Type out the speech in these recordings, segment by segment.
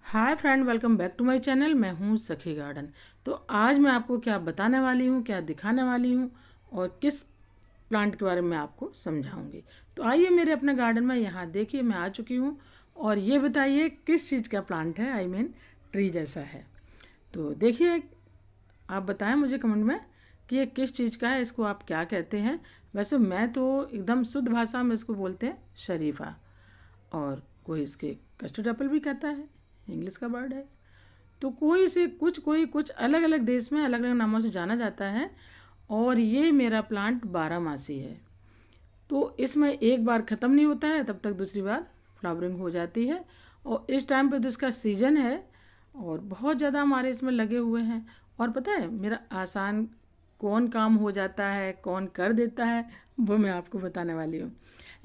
Hi friend, welcome back to my channel. मैं हूँ सखी गार्डन। तो आज मैं आपको क्या बताने वाली हूँ, क्या दिखाने वाली हूँ और किस प्लांट के बारे में आपको समझाऊंगी। तो आइए मेरे अपने गार्डन में, यहाँ देखिए मैं आ चुकी हूँ। और ये बताइए किस चीज़ का प्लांट है, आई मीन ट्री जैसा है। तो देखिए, आप बताएं मुझे कमेंट में कि ये किस चीज़ का है, इसको आप क्या कहते हैं। वैसे मैं तो एकदम शुद्ध भाषा में इसको बोलते हैं शरीफा, और कोई इसके कस्टर्ड एप्पल भी कहता है, इंग्लिश का वर्ड है। तो कोई कुछ अलग अलग देश में अलग अलग नामों से जाना जाता है। और ये मेरा प्लांट 12 मासी है। तो इसमें एक बार ख़त्म नहीं होता है तब तक दूसरी बार फ्लावरिंग हो जाती है। और इस टाइम पे तो इसका सीज़न है और बहुत ज़्यादा हमारे इसमें लगे हुए हैं। और पता है मेरा आसान कौन काम हो जाता है, कौन कर देता है, वो मैं आपको बताने वाली हूँ।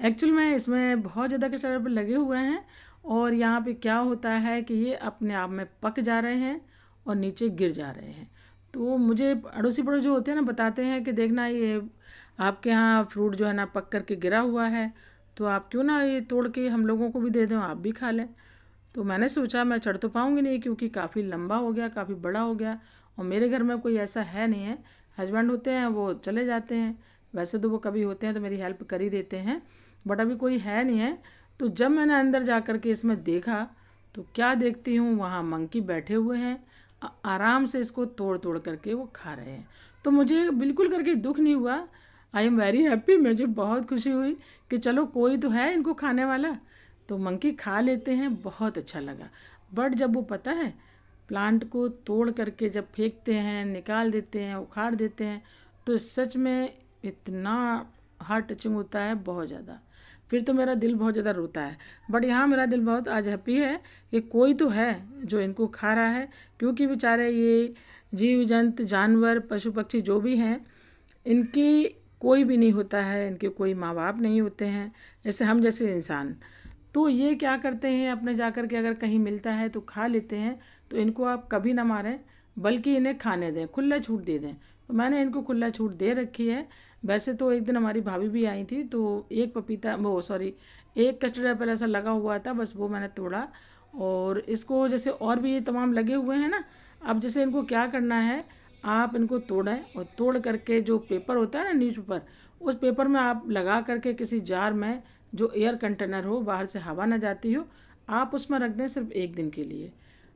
एक्चुअल में इसमें बहुत ज़्यादा कस्टर्ड लगे हुए हैं। और यहाँ पे क्या होता है कि ये अपने आप में पक जा रहे हैं और नीचे गिर जा रहे हैं। तो मुझे अड़ोसी पड़ोसी जो होते हैं ना, बताते हैं कि देखना ये आपके यहाँ फ्रूट जो है ना पक करके गिरा हुआ है, तो आप क्यों ना ये तोड़ के हम लोगों को भी दे दें, आप भी खा लें। तो मैंने सोचा मैं चढ़ तो पाऊँगी नहीं, क्योंकि काफ़ी लंबा हो गया, काफ़ी बड़ा हो गया। और मेरे घर में कोई ऐसा है नहीं है। हस्बैंड होते हैं वो चले जाते हैं, वैसे तो वो कभी होते हैं तो मेरी हेल्प कर ही देते हैं, बट अभी कोई है नहीं है। तो जब मैंने अंदर जा कर के इसमें देखा, तो क्या देखती हूँ, वहाँ मंकी बैठे हुए हैं, आराम से इसको तोड़ तोड़ करके वो खा रहे हैं। तो मुझे बिल्कुल करके दुख नहीं हुआ, आई एम वेरी हैप्पी। मुझे बहुत खुशी हुई कि चलो कोई तो है इनको खाने वाला। तो मंकी खा लेते हैं, बहुत अच्छा लगा। बट जब वो पता है प्लांट को तोड़ करके जब फेंकते हैं, निकाल देते हैं, उखाड़ देते हैं, तो सच में इतना हार्ट टचिंग होता है, बहुत ज़्यादा। फिर तो मेरा दिल बहुत ज़्यादा रोता है। बट यहाँ मेरा दिल बहुत आज हैप्पी है कि कोई तो है जो इनको खा रहा है। क्योंकि बेचारे ये जीव जंतु जानवर पशु पक्षी जो भी हैं, इनकी कोई भी नहीं होता है, इनके कोई माँ बाप नहीं होते हैं जैसे हम जैसे इंसान। तो ये क्या करते हैं, अपने जा कर के अगर कहीं मिलता है तो खा लेते हैं। तो इनको आप कभी ना मारें, बल्कि इन्हें खाने दें, खुला छूट दे दें। तो मैंने इनको खुला छूट दे रखी है। वैसे तो एक दिन हमारी भाभी भी आई थी, तो एक पपीता वो सॉरी एक कस्टर्ड एप्पल ऐसा लगा हुआ था, बस वो मैंने तोड़ा। और इसको जैसे और भी ये तमाम लगे हुए हैं ना, अब जैसे इनको क्या करना है, आप इनको तोड़ें और तोड़ करके जो पेपर होता है ना, न्यूज़पेपर, उस पेपर में आप लगा करके किसी जार में जो एयर कंटेनर हो, बाहर से हवा ना जाती हो, आप उसमें रख दें सिर्फ एक दिन के लिए।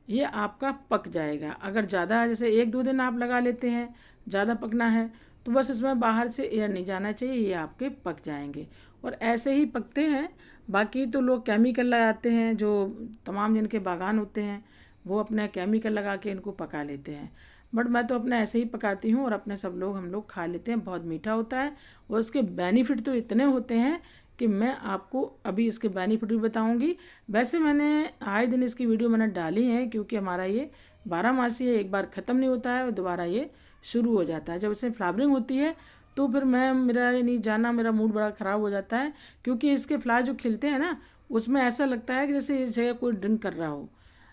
ये आपका पक जाएगा। अगर ज़्यादा जैसे एक दो दिन आप लगा लेते हैं, ज़्यादा पकना है, तो बस इसमें बाहर से एयर नहीं जाना चाहिए, ये आपके पक जाएंगे। और ऐसे ही पकते हैं। बाकी तो लोग केमिकल लगाते हैं, जो तमाम जिनके बागान होते हैं वो अपने केमिकल लगा के इनको पका लेते हैं। बट मैं तो अपने ऐसे ही पकाती हूँ और अपने सब लोग हम लोग खा लेते हैं। बहुत मीठा होता है और उसके बेनिफिट तो इतने होते हैं कि मैं आपको अभी इसके बेनिफिट भी बताऊंगी। वैसे मैंने आए दिन इसकी वीडियो मैंने डाली है, क्योंकि हमारा ये 12 मासी है, एक बार ख़त्म नहीं होता है और दोबारा ये शुरू हो जाता है। जब इसमें फ्लावरिंग होती है तो फिर मेरा ये नहीं जाना, मेरा मूड बड़ा ख़राब हो जाता है। क्योंकि इसके फ्लावर जो खिलते हैं ना, उसमें ऐसा लगता है कि जैसे इस जगह कोई ड्रिंक कर रहा हो,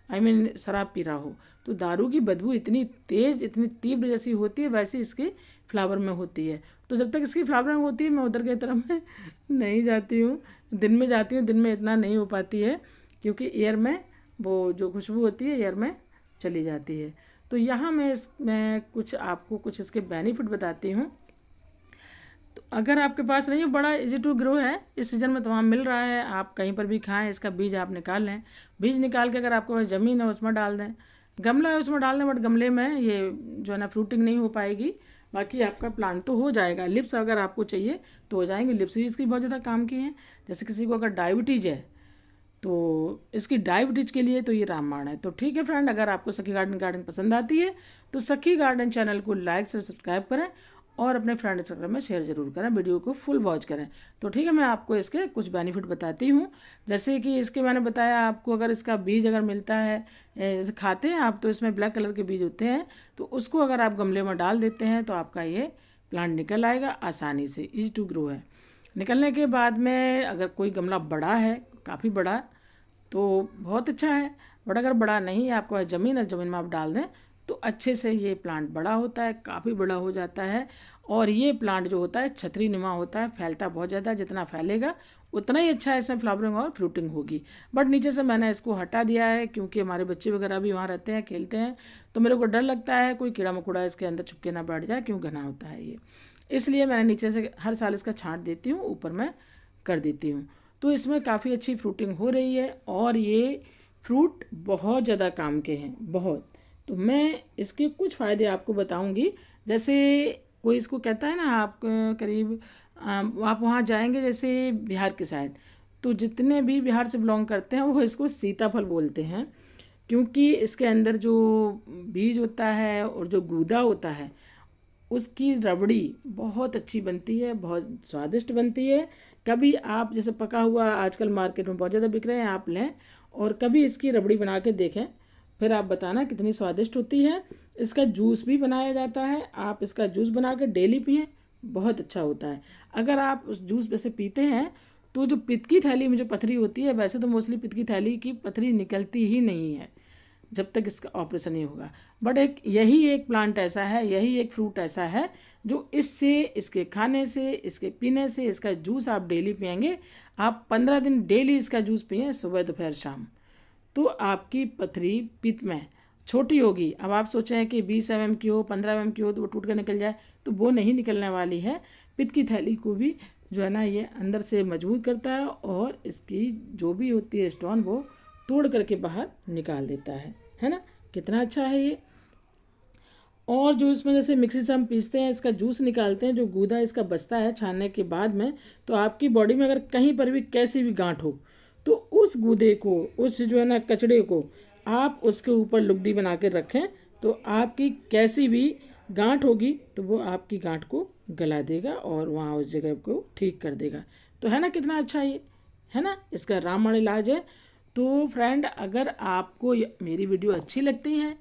आई मीन शराब पी रहा हो। तो दारू की बदबू इतनी तेज़, इतनी तीव्र जैसी होती है, वैसे इसकी फ्लावर में होती है। तो जब तक इसकी फ्लावरिंग होती है मैं उधर की तरफ में नहीं जाती हूँ। दिन में जाती हूँ, दिन में इतना नहीं हो पाती है, क्योंकि एयर में वो जो खुशबू होती है एयर में चली जाती है। तो यहाँ मैं कुछ आपको कुछ इसके बेनिफिट बताती हूँ। तो अगर आपके पास नहीं है, बड़ा इजी टू ग्रो है, इस सीज़न में तमाम मिल रहा है, आप कहीं पर भी खाएं। इसका बीज आप निकाल लें, बीज निकाल के अगर आपके पास ज़मीन है उसमें डाल दें, गमला है उसमें डाल दें। बट गमले में ये जो है ना फ्रूटिंग नहीं हो पाएगी, बाकी आपका प्लांट तो हो जाएगा। लिप्स अगर आपको चाहिए तो हो जाएंगे, लिप्स भी इसकी बहुत ज़्यादा काम की हैं। जैसे किसी को अगर डायबिटीज़ है तो इसकी डायबिटीज के लिए तो ये रामबाण है। तो ठीक है फ्रेंड, अगर आपको सखी गार्डन पसंद आती है तो सखी गार्डन चैनल को लाइक से सब्सक्राइब करें और अपने फ्रेंड सर्कल में शेयर जरूर करें, वीडियो को फुल वॉच करें। तो ठीक है, मैं आपको इसके कुछ बेनिफिट बताती हूँ। जैसे कि इसके मैंने बताया आपको, अगर इसका बीज अगर मिलता है, जैसे खाते हैं आप, तो इसमें ब्लैक कलर के बीज होते हैं, तो उसको अगर आप गमले में डाल देते हैं तो आपका ये प्लांट निकल आएगा आसानी से। इजी टू ग्रो है। निकलने के बाद में अगर कोई गमला बड़ा है, काफ़ी बड़ा, तो बहुत अच्छा है। बट अगर बड़ा नहीं है, आपको ज़मीन है, ज़मीन में आप डाल दें तो अच्छे से ये प्लांट बड़ा होता है, काफ़ी बड़ा हो जाता है। और ये प्लांट जो होता है छतरी नुमा होता है, फैलता बहुत ज़्यादा, जितना फैलेगा उतना ही अच्छा इसमें फ्लावरिंग और फ्रूटिंग होगी। बट नीचे से मैंने इसको हटा दिया है क्योंकि हमारे बच्चे वगैरह भी वहाँ रहते हैं, खेलते हैं, तो मेरे को डर लगता है कोई कीड़ा मकोड़ा इसके अंदर छुप के ना बैठ जाए, क्यों घना होता है ये, इसलिए मैंने नीचे से हर साल इसका छांट देती हूँ, ऊपर मैं कर देती हूँ। तो इसमें काफ़ी अच्छी फ्रूटिंग हो रही है और ये फ्रूट बहुत ज़्यादा काम के हैं, बहुत। तो मैं इसके कुछ फ़ायदे आपको बताऊंगी। जैसे कोई इसको कहता है ना, आप करीब आप वहाँ जाएंगे जैसे बिहार की साइड, तो जितने भी बिहार से बिलोंग करते हैं वो इसको सीताफल बोलते हैं, क्योंकि इसके अंदर जो बीज होता है और जो गूदा होता है उसकी रबड़ी बहुत अच्छी बनती है, बहुत स्वादिष्ट बनती है। कभी आप जैसे पका हुआ आजकल मार्केट में बहुत ज़्यादा बिक रहे हैं, आप लें और कभी इसकी रबड़ी बना के देखें, फिर आप बताना कितनी स्वादिष्ट होती है। इसका जूस भी बनाया जाता है, आप इसका जूस बना के डेली पिएं, बहुत अच्छा होता है। अगर आप उस जूस में से पीते हैं तो जो पित्त की थैली में जो पथरी होती है, वैसे तो मोस्टली पित्त की थैली की पथरी निकलती ही नहीं है जब तक इसका ऑपरेशन नहीं होगा, बट यही एक प्लांट ऐसा है, यही एक फ्रूट ऐसा है जो इससे, इसके खाने से, इसके पीने से, इसका जूस आप डेली पियेंगे, आप 15 दिन डेली इसका जूस पिएं, सुबह दोपहर शाम, तो आपकी पथरी पित्त में छोटी होगी। अब आप सोचें कि 20 mm की हो, 15 mm की हो तो वो टूट कर निकल जाए, तो वो नहीं निकलने वाली है। पित्त की थैली को भी जो है ना ये अंदर से मजबूत करता है और इसकी जो भी होती है स्टोन वो तोड़ करके बाहर निकाल देता है ना, कितना अच्छा है ये। और जो इसमें जैसे मिक्सी से हम पीसते हैं, इसका जूस निकालते हैं, जो गूदा इसका बचता है छानने के बाद में, तो आपकी बॉडी में अगर कहीं पर भी कैसी भी गांठ हो तो उस गूदे को, उस जो है ना कचड़े को आप उसके ऊपर लुगदी बना के रखें, तो आपकी कैसी भी गांठ होगी तो वो आपकी गांठ को गला देगा और वहाँ उस जगह को ठीक कर देगा। तो है ना कितना अच्छा ये, है ना, इसका रामबाण इलाज है। तो फ्रेंड, अगर आपको मेरी वीडियो अच्छी लगती है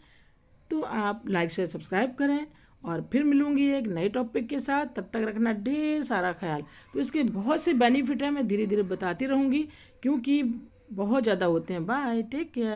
तो आप लाइक शेयर सब्सक्राइब करें, और फिर मिलूंगी एक नए टॉपिक के साथ। तब तक रखना ढेर सारा ख्याल। तो इसके बहुत से बेनिफिट हैं, मैं धीरे धीरे बताती रहूँगी क्योंकि बहुत ज़्यादा होते हैं। Bye, take care.